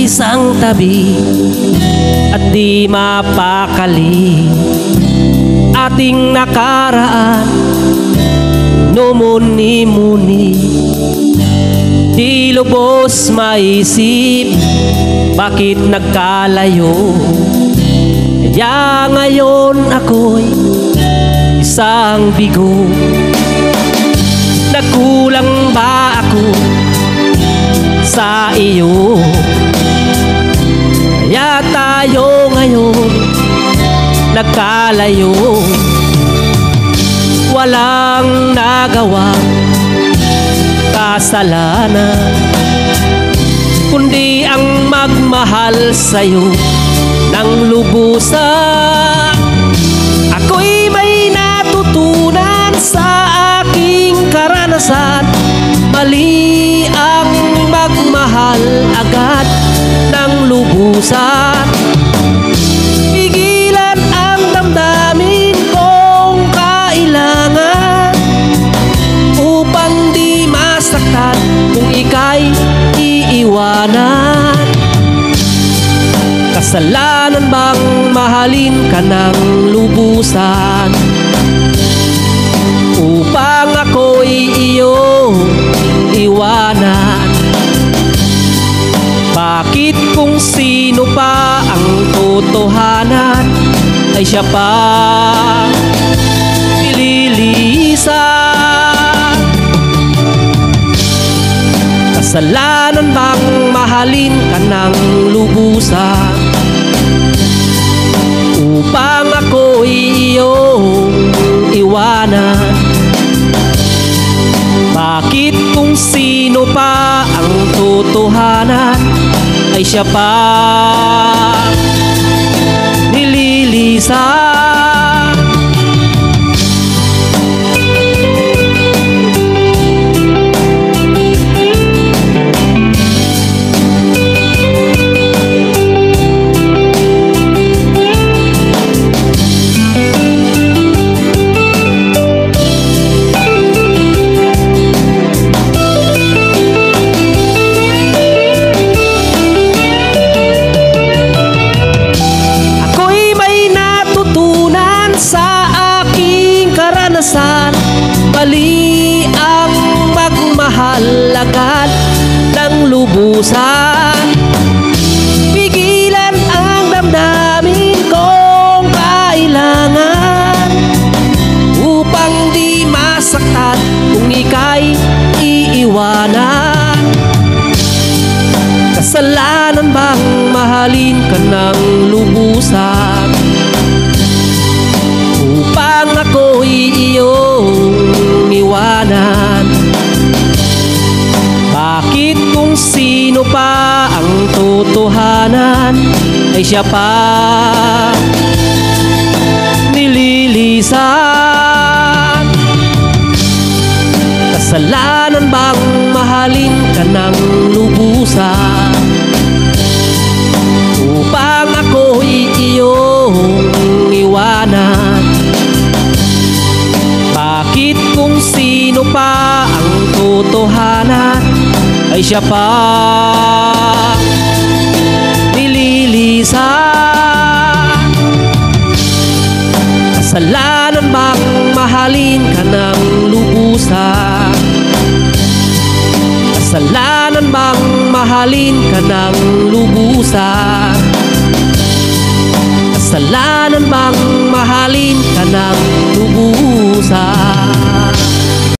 isang tabi at di mapakali. Ating nakaraan, numuni-muni, di lubos maisip bakit nagkalayo. Kaya ngayon ako'y isang bigo. Nagkulang ba ako sa iyo? Kaya tayo ngayon nagkalayo. Walang nagawang kasalanan, kundi ang magmahal sa'yo ng lubusan. Ako'y may natutunan sa aking karanasan. Mali ang magmahal agad ng lubusan. Pigilan ang damdamin kong kailangan upang di masaktan kung ika'y iiwanan. Kasalanan bang mahalin ka ng lubusan upang ako'y iyong iwanan? Bakit kung sino pa ang totohanan ay siya pa nililisan? Kasalanan bang mahalin ka ng lubusan upang ako'y iyong iwanan? Bakit kung sino pa ang totohanan ay siya pa nililisan? Mali ang magmahal agad ng lubusan. Pigilan ang damdamin kong kailangan upang di masaktan kung ika'y iiwanan. Kasalanan bang mahalin ka ng lubusan upang ako'y iyong iwanan? Bakit kung sino pa ang totohanan ay siya pa nililisan? Kasalanan bang mahalin ka ng lubusan upang ako'y iyong iwanan? Bakit kung sino pa ang totohanan ay siya pa nililisan? Kasalanan bang mahalin ka ng lubusan? Kasalanan bang mahalin ka ng lubusan? Kasalanan bang mahalin ka ng